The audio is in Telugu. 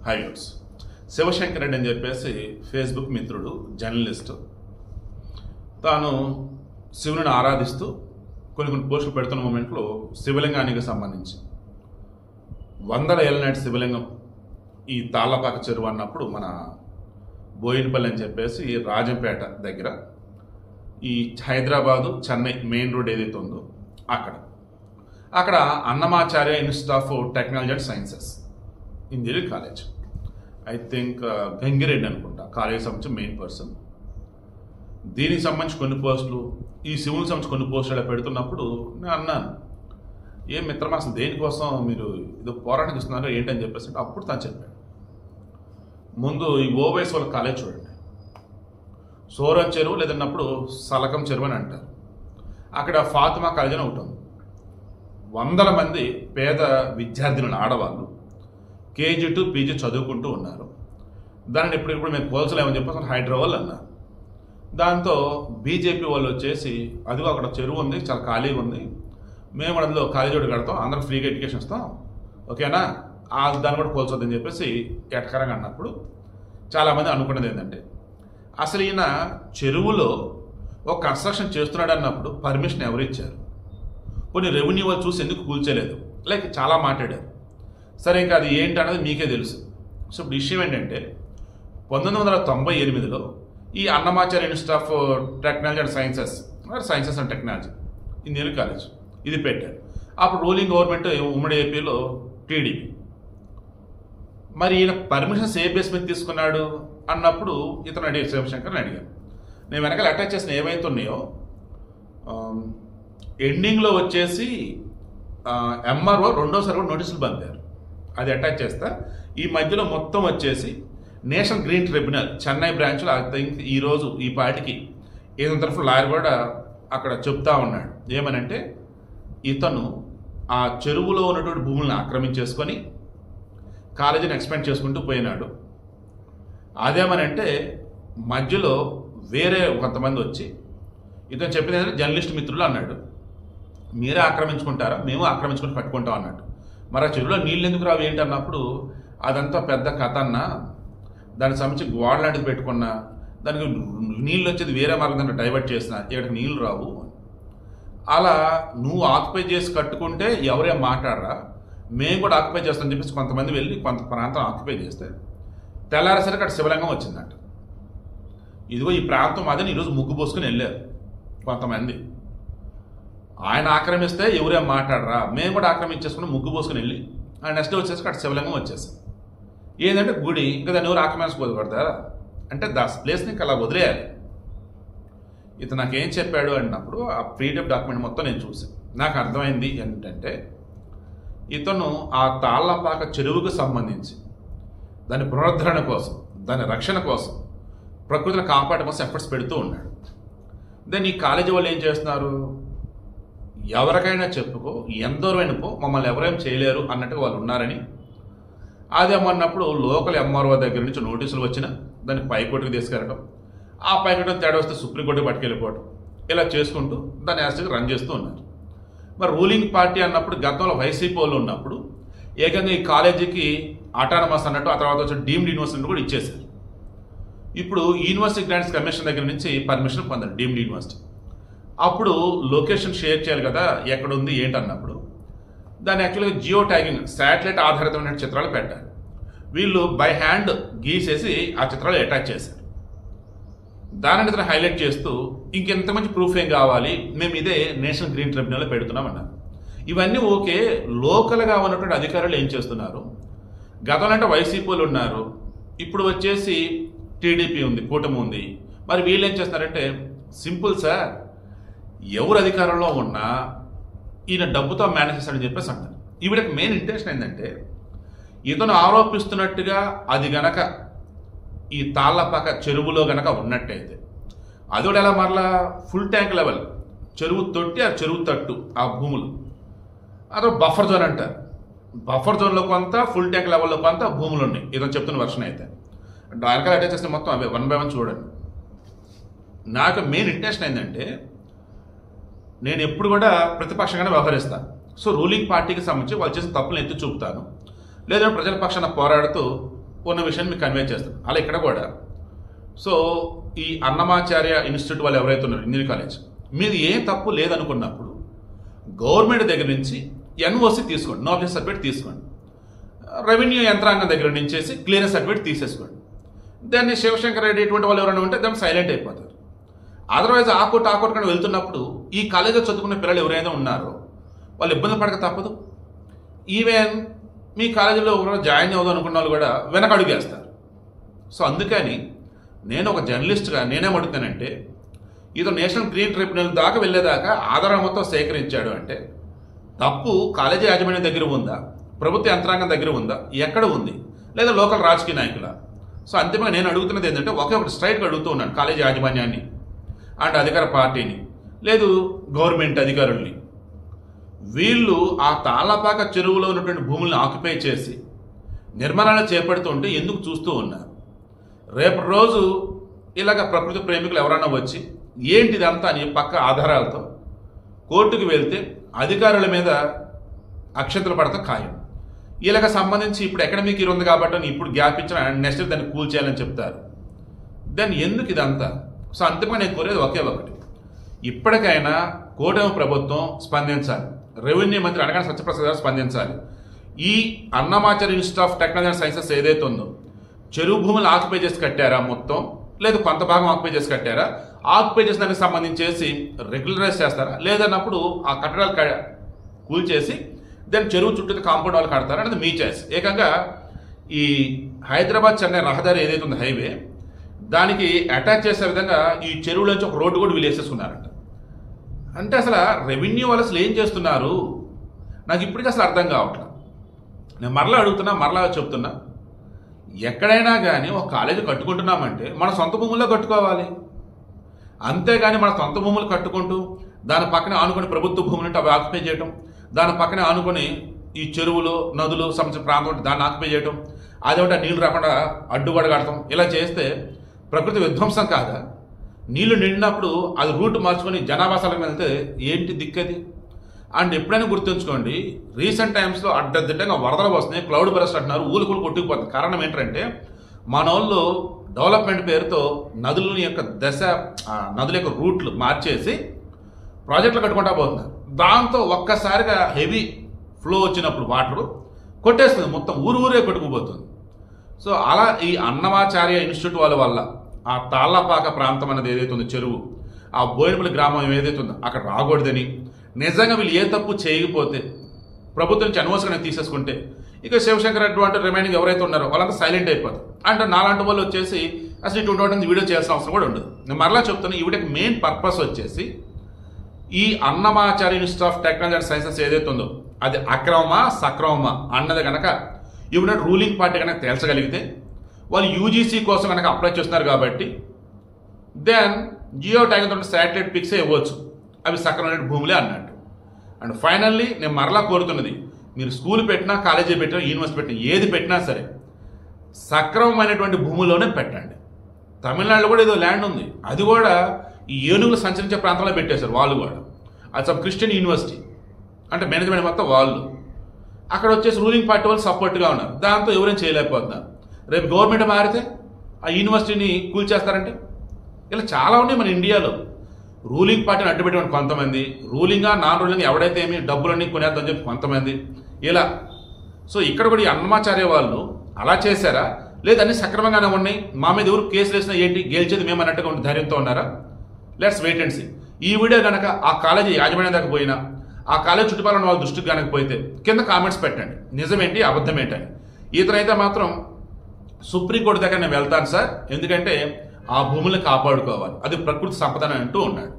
High views. శివశంకర్ రెడ్డి అని చెప్పేసి ఫేస్బుక్ మిత్రుడు, జర్నలిస్టు. తాను శివుని ఆరాధిస్తూ కొన్ని పోస్టులు పెడుతున్న మూమెంట్లో శివలింగానికి సంబంధించి వందల ఏళ్ళ నాటి శివలింగం ఈ తాళ్ళపాక చెరువు అన్నప్పుడు మన బోయినపల్లి అని చెప్పేసి రాజంపేట దగ్గర ఈ హైదరాబాదు చెన్నై మెయిన్ రోడ్ ఏదైతే ఉందో అక్కడ Annamacharya institute of technology and sciences engineering college, I think Gangireddy అనుకుంటా కాలేజ్ సంబంధించి మెయిన్ పర్సన్. దీనికి సంబంధించి కొన్ని పోస్టులు, ఈ శివునికి సంబంధించి కొన్ని పోస్టులు ఇలా పెడుతున్నప్పుడు నేను అన్నాను, ఏం మిత్రమా అసలు దేనికోసం మీరు ఇది పోరాటం ఇస్తున్నారు ఏంటని చెప్పేసి. అప్పుడు తను చెప్పాడు, ముందు ఈ ఓవైస్ వాళ్ళ కాలేజ్ చూడండి, సోరం చెరువు లేదన్నప్పుడు సలకం చెరువు అని అంటారు. అక్కడ ఫాతిమా కాలేజ్ అని ఒకటి ఉంది. వందల మంది పేద విద్యార్థినులు, ఆడవాళ్ళు కేజీ టు పీజీ చదువుకుంటూ ఉన్నారు. దానిని ఇప్పుడు మేము పోల్చలేమని చెప్పేసి హైదరాబాద్ అన్నారు. దాంతో బీజేపీ వాళ్ళు వచ్చేసి అదిగో అక్కడ చెరువు ఉంది, చాలా ఖాళీగా ఉంది, మేము అందులో కాలేజీ ఒకటి కడతాం, అందరం ఫ్రీగా ఎడ్యుకేషన్ ఇస్తాం, ఓకేనా, దాన్ని కూడా పోల్చొద్దని చెప్పేసి ఎటకరంగా అన్నప్పుడు చాలామంది అనుకున్నది ఏంటంటే, అసలు ఈయన చెరువులో ఒక కన్స్ట్రక్షన్ చేస్తున్నాడు అన్నప్పుడు పర్మిషన్ ఎవరు ఇచ్చారు, కొన్ని రెవెన్యూ వాళ్ళు చూసి ఎందుకు కూల్చలేదు, లైక్ చాలా మాట్లాడారు. సరే, ఇంకా అది ఏంటి అన్నది మీకే తెలుసు. సో ఇప్పుడు విషయం ఏంటంటే 1998లో ఈ Annamacharya institute of technology and sciences and technology engineering college ఇది పెట్టారు. అప్పుడు రూలింగ్ గవర్నమెంట్ ఉమ్మడి ఏపీలో టీడీపీ. మరి ఈయన పర్మిషన్స్ ఏ బేస్ మీద తీసుకున్నాడు అన్నప్పుడు ఇతను అడిగారు, శివశంకర్ని అడిగాను. నేను వెనకాల అటాచ్ చేసిన ఏవైతే ఉన్నాయో ఎండింగ్లో వచ్చేసి ఎంఆర్ఓ రెండోసారి కూడా నోటీసులు పంపారు, అది అటాచ్ చేస్తా. ఈ మధ్యలో మొత్తం వచ్చేసి నేషనల్ గ్రీన్ ట్రిబ్యునల్ చెన్నై బ్రాంచ్లో ఐ థింక్ ఈరోజు ఈ పార్టీకి ఏదో తరఫున లాయర్ కూడా అక్కడ చెప్తా ఉన్నాడు. ఏమనంటే, ఇతను ఆ చెరువులో ఉన్నటువంటి భూములను ఆక్రమించేసుకొని కాలేజీని ఎక్స్పాండ్ చేసుకుంటూ పోయినాడు. అదేమనంటే మధ్యలో వేరే కొంతమంది వచ్చి ఇతను చెప్పింది ఏంటంటే, జర్నలిస్ట్ మిత్రులు అన్నాడు, మీరే ఆక్రమించుకుంటారా, మేము ఆక్రమించుకొని పట్టుకుంటాం అన్నట్టు. మరి ఆ చెరువులో నీళ్ళు ఎందుకు రావు ఏంటి అన్నప్పుడు, అదంతా పెద్ద కథ అన్న, దానికి సంబంధించి గోడ లాంటిది పెట్టుకున్నా, దానికి నీళ్ళు వచ్చేది వేరే మార్గం డైవర్ట్ చేసిన, ఇక్కడికి నీళ్ళు రావు. అలా నువ్వు ఆక్యుపై చేసి కట్టుకుంటే ఎవరేం మాట్లాడరా, మేము కూడా ఆక్యుపై చేస్తామని చెప్పేసి కొంతమంది వెళ్ళి కొంత ప్రాంతం ఆక్యుపై చేస్తే తెల్లారేసరికి అక్కడ శివలింగం వచ్చిందంట. ఇదిగో ఈ ప్రాంతం అదని ఈరోజు ముగ్గు పోసుకుని వెళ్ళారు కొంతమంది. ఆయన ఆక్రమిస్తే ఎవరేం మాట్లాడరా, మేము కూడా ఆక్రమించేసుకుని ముగ్గు పోసుకుని వెళ్ళి నెక్స్ట్ వచ్చేసి అక్కడ శివలింగం వచ్చేసింది. ఏంటంటే గుడి, ఇంకా దాన్ని ఎవరు ఆక్రమించుకోకూడదా అంటే ప్లేస్ని ఇంకా అలా వదిలేయాలి. ఇతను నాకేం చెప్పాడు అన్నప్పుడు ఆ పీడిఎఫ్ డాక్యుమెంట్ మొత్తం నేను చూసి నాకు అర్థమైంది ఏంటంటే, ఇతను ఆ తాళ్ళపాక చెరువుకు సంబంధించి దాని పునరుద్ధరణ కోసం, దాని రక్షణ కోసం, ప్రకృతిని కాపాడడం కోసం ఎఫర్ట్స్ పెడుతూ ఉన్నాడు. దెన్ ఈ కాలేజీ వాళ్ళు ఏం చేస్తున్నారు, ఎవరికైనా చెప్పుకో, ఎందరైనా పో, మమ్మల్ని ఎవరేం చేయలేరు అన్నట్టుగా వాళ్ళు ఉన్నారని. అదేమన్నప్పుడు లోకల్ ఎంఆర్ఓ దగ్గర నుంచి నోటీసులు వచ్చినా దాన్ని పైకోర్టుకి తీసుకెళ్ళడం, ఆ పైకోర్టు తేడా వస్తే సుప్రీంకోర్టుకి పట్టుకెళ్ళిపోవడం, ఇలా చేసుకుంటూ దాన్ని యాస్గా రన్ చేస్తూ ఉన్నారు. మరి రూలింగ్ పార్టీ అన్నప్పుడు గతంలో వైసీపీ వాళ్ళు ఉన్నప్పుడు ఏకంగా ఈ కాలేజీకి ఆటానమస్ అన్నట్టు, ఆ తర్వాత వచ్చి డీమ్డ్ యూనివర్సిటీ కూడా ఇచ్చేశారు. ఇప్పుడు యూనివర్సిటీ గ్రాంట్స్ కమిషన్ దగ్గర నుంచి పర్మిషన్ పొందారు డీమ్డ్ యూనివర్సిటీ. అప్పుడు లొకేషన్ షేర్ చేయాలి కదా, ఎక్కడుంది ఏంటన్నప్పుడు దాన్ని యాక్చువల్గా జియో ట్యాగింగ్, శాటిలైట్ ఆధారితమైన చిత్రాలు పెట్టారు. వీళ్ళు బై హ్యాండ్ గీసేసి ఆ చిత్రాలు అటాచ్ చేశారు. దానిని ఇతను హైలైట్ చేస్తూ ఇంకెంత మంచి ప్రూఫ్ ఏం కావాలి, మేము ఇదే నేషనల్ గ్రీన్ ట్రిబ్యునల్లో పెడుతున్నామన్నారు. ఇవన్నీ ఓకే, లోకల్గా ఉన్నటువంటి అధికారులు ఏం చేస్తున్నారు, గతంలో అంటే వైసీపీలు ఉన్నారు, ఇప్పుడు వచ్చేసి టీడీపీ ఉంది, కూటమి ఉంది. మరి వీళ్ళు ఏం చేస్తున్నారంటే, సింపుల్ సార్, ఎవరు అధికారంలో ఉన్నా ఈయన డబ్బుతో మేనేజ్ చేస్తాడని చెప్పేసి అంటారు. ఈవిడకి మెయిన్ ఇంటెన్షన్ ఏంటంటే, ఇతను ఆరోపిస్తున్నట్టుగా అది గనక ఈ తాళ్ళపాక చెరువులో గనక ఉన్నట్టయితే, అది కూడా ఎలా మరలా ఫుల్ ట్యాంక్ లెవెల్ చెరువు తొట్టి, ఆ చెరువు తట్టు, ఆ భూములు అదో బఫర్ జోన్ అంటారు. బఫర్ జోన్లో కొంత, ఫుల్ ట్యాంక్ లెవెల్లో కొంత భూములు ఉన్నాయి. ఇతను చెప్తున్న వర్షన్ అయితే వెనకాల అటాచ్ చేస్తే మొత్తం అవే 1 by 1 చూడండి. నాకు మెయిన్ ఇంటెన్షన్ ఏంటంటే, నేను ఎప్పుడు కూడా ప్రతిపక్షంగానే వ్యవహరిస్తాను. సో రూలింగ్ పార్టీకి సంబంధించి వాళ్ళు చేసిన తప్పులను ఎత్తి చూపుతాను, లేదంటే ప్రజల పక్షాన పోరాడుతూ ఉన్న విషయాన్ని మీకు కన్వే చేస్తాను. అలా ఇక్కడ కూడా సో ఈ అన్నమాచార్య ఇన్స్టిట్యూట్ వాళ్ళు ఎవరైతే ఉన్నారో ఇంజనీరింగ్ కాలేజ్ మీది ఏం తప్పు లేదనుకున్నప్పుడు గవర్నమెంట్ దగ్గర నుంచి ఎన్ఓసి తీసుకోండి, నో అబ్జెక్షన్ సర్టిఫికేట్ తీసుకోండి. రెవెన్యూ యంత్రాంగం దగ్గర నుంచేసి క్లియరెన్స్ సర్టిఫికేట్ తీసేసుకోండి. దాన్ని శివశంకర్ రెడ్డి ఇటువంటి వాళ్ళు ఎవరైనా ఉంటే దాన్ని సైలెంట్ అయిపోతారు. అదర్వైజ్ ఆ కోర్టు కానీ వెళ్తున్నప్పుడు ఈ కాలేజీలో చదువుకునే పిల్లలు ఎవరైనా ఉన్నారో వాళ్ళు ఇబ్బంది పడక తప్పదు. ఈవెన్ మీ కాలేజీలో ఎవరైనా జాయిన్ అవ్వదు అనుకున్న వాళ్ళు కూడా వెనకడుగేస్తారు. సో అందుకని నేను ఒక జర్నలిస్ట్గా నేనేం అడుగుతానంటే, ఇదో నేషనల్ గ్రీన్ ట్రిబ్యునల్ దాకా వెళ్ళేదాకా ఆధారం మొత్తం సేకరించాడు అంటే తప్పు కాలేజీ యాజమాన్యం దగ్గర ఉందా, ప్రభుత్వ యంత్రాంగం దగ్గర ఉందా, ఎక్కడ ఉంది, లేదా లోకల్ రాజకీయ నాయకుల? సో అంతిమంగా నేను అడుగుతున్నది ఏంటంటే ఒకటి స్ట్రైట్గా అడుగుతూ ఉన్నాను కాలేజీ యాజమాన్యాన్ని అండ్ అధికార పార్టీని, లేదు గవర్నమెంట్ అధికారుల్ని. వీళ్ళు ఆ తాళ్ళపాక చెరువులో ఉన్నటువంటి భూములను ఆక్యుపై చేసి నిర్మాణాలు చేపడుతుంటే ఎందుకు చూస్తూ ఉన్నారు? రేపు రోజు ఇలాగ ప్రకృతి ప్రేమికులు ఎవరైనా వచ్చి ఏంటిదంతా అని పక్క ఆధారాలతో కోర్టుకు వెళ్తే అధికారుల మీద అక్షంతలు పడతా ఖాయం. వీళ్ళకి సంబంధించి ఇప్పుడు ఎకడమిక్ ఇయర్ ఉంది కాబట్టి ఇప్పుడు గ్యాప్ ఇచ్చిన నెక్స్ట్ దాన్ని కూల్ చేయాలని చెప్తారు. దాన్ని ఎందుకు ఇదంతా? సో అంతిమంగా నేను కోరేది ఒకే ఒకటి, ఇప్పటికైనా కూటమి ప్రభుత్వం స్పందించాలి, రెవెన్యూ మంత్రి అనగానే సత్యప్రసాద్ గారు స్పందించాలి. ఈ Annamacharya institute of technology and sciences ఏదైతే ఉందో చెరువు భూములు ఆక్యుపై చేసి కట్టారా మొత్తం, లేదు కొంత భాగం ఆక్యుపై చేసి కట్టారా, ఆక్యుపై చేసిన దానికి సంబంధించేసి రెగ్యులరైజ్ చేస్తారా, లేదన్నప్పుడు ఆ కట్టడాలు కూల్చేసి దాన్ని చెరువు చుట్టూ కాంపౌండ్ వాళ్ళు కడతారా అనేది మీ చాయిస్. ఏకంగా ఈ హైదరాబాద్ చెన్నై రహదారి ఏదైతే ఉందో హైవే దానికి అటాచ్ చేసే విధంగా ఈ చెరువులోంచి ఒక రోడ్డు కూడా వీళ్ళు వేసేసుకున్నారంట. అంటే అసలు రెవెన్యూ వాళ్ళు అసలు ఏం చేస్తున్నారు నాకు ఇప్పటికీ అసలు అర్థం కావట్లేదు. నేను మరలా అడుగుతున్నా, మరలా చెప్తున్నా, ఎక్కడైనా కానీ ఒక కాలేజీ కట్టుకుంటున్నామంటే మన సొంత భూముల్లో కట్టుకోవాలి. అంతేగాని మన సొంత భూములు కట్టుకుంటూ దాని పక్కనే ఆనుకొని ప్రభుత్వ భూములు అవి ఆక్యుపై చేయటం, దాని పక్కనే ఆనుకొని ఈ చెరువులు నదులు సంబంధించిన ప్రాంతం దాన్ని ఆక్యుపై చేయటం, అదేమిటా నీళ్లు రాకుండా అడ్డుగోడ కడతాం, ఇలా చేస్తే ప్రకృతి విధ్వంసం కాదా? నీళ్లు నిండినప్పుడు అది రూట్ మార్చుకొని జనావాసాలకు వెళ్తే ఏంటి దిక్కది? అండ్ ఎప్పుడైనా గుర్తుంచుకోండి, రీసెంట్ టైమ్స్లో అడ్డదిడ్డంగా వరదలు వస్తున్నాయి, క్లౌడ్ బరస్ట్ అంటున్నారు, ఊలు కొట్టుకుపోతుంది. కారణం ఏంటంటే మన వాళ్ళు డెవలప్మెంట్ పేరుతో నదుల యొక్క నదుల యొక్క రూట్లు మార్చేసి ప్రాజెక్టులు కట్టుకుంటా పోతున్నారు. దాంతో ఒక్కసారిగా హెవీ ఫ్లో వచ్చినప్పుడు వాటర్ కొట్టేస్తుంది, మొత్తం ఊరే కొట్టుకుపోతుంది. సో అలా ఈ అన్నమాచార్య ఇన్స్టిట్యూట్ వాళ్ళ వల్ల ఆ తాళ్ళపాక ప్రాంతం అనేది ఏదైతే ఉందో చెరువు, ఆ బోయినపల్లి గ్రామం ఏదైతే ఉందో అక్కడ రాకూడదని, నిజంగా వీళ్ళు ఏ తప్పు చేయకపోతే ప్రభుత్వం నుంచి అనవసరంగా తీసేసుకుంటే ఇక శివశంకర్ రెడ్డి అంటే రిమైనింగ్ ఎవరైతే ఉన్నారో వాళ్ళంతా సైలెంట్ అయిపోతారు. అంటే నాలాంటి వాళ్ళు వచ్చేసి అసలు ఇటువంటి వీడియో చేయాల్సిన అవసరం కూడా ఉండదు. నేను మరలా చెప్తాను, ఈ వీడియోకి మెయిన్ పర్పస్ వచ్చేసి ఈ Annamacharya institute of technology and sciences ఏదైతే ఉందో అది అక్రమమా సక్రమమా అన్నది కనుక ఇప్పుడు రూలింగ్ పార్టీ కనుక తేల్చగలిగితే, వాళ్ళు యూజీసీ కోసం కనుక అప్లై చేస్తున్నారు కాబట్టి దెన్ జియో ట్యాగ్తో శాటిలైట్ పిక్సే ఇవ్వచ్చు, అవి సక్రమైన భూములే అన్నట్టు. అండ్ ఫైనల్లీ నేను మరలా కోరుతున్నది, మీరు స్కూల్ పెట్టినా, కాలేజీ పెట్టినా, యూనివర్సిటీ పెట్టినా, ఏది పెట్టినా సరే సక్రమమైనటువంటి భూముల్లోనే పెట్టండి. తమిళనాడులో కూడా ఏదో ల్యాండ్ ఉంది, అది కూడా ఈ ఏనుగులు సంచరించే ప్రాంతంలో పెట్టేశారు వాళ్ళు కూడా. అది సబ్ క్రిస్టియన్ యూనివర్సిటీ, అంటే మేనేజ్మెంట్ మొత్తం వాళ్ళు. అక్కడ వచ్చేసి రూలింగ్ పార్టీ వాళ్ళు సపోర్ట్గా ఉన్నారు, దాంతో ఎవరైనా చేయలేకపోతున్నారు. రేపు గవర్నమెంట్ మారితే ఆ యూనివర్సిటీని కూల్చేస్తారంటే ఇలా చాలా ఉన్నాయి మన ఇండియాలో. రూలింగ్ పార్టీని అడ్డుపెట్టిన కొంతమంది, రూలింగా నాన్ రూలింగ్ ఎవడైతే ఏమి డబ్బులన్నీ కొనేద్దని చెప్పి కొంతమంది ఇలా. సో ఇక్కడ కూడా ఈ అన్నమాచార్య వాళ్ళు అలా చేశారా, లేదా అన్ని సక్రమంగానే ఉన్నాయి, మా మీద ఎవరు కేసులు వేసినా ఏంటి గెలిచేది మేము అన్నట్టుగా ఉండి ధైర్యంతో ఉన్నారా? Let's wait and see. ఈ వీడియో కనుక ఆ కాలేజీ యాజమాన్యం దాకా పోయినా, ఆ కాలేజ్ చుట్టుపక్కల వాళ్ళ దృష్టికి కనుక పోతే కింద కామెంట్స్ పెట్టండి, నిజమేంటి అబద్ధం ఏంటని. ఇతనైతే మాత్రం సుప్రీంకోర్టు దగ్గర నేను వెళ్తాను సార్, ఎందుకంటే ఆ భూములను కాపాడుకోవాలి, అది ప్రకృతి సంపద అంటూ ఉన్నాడు.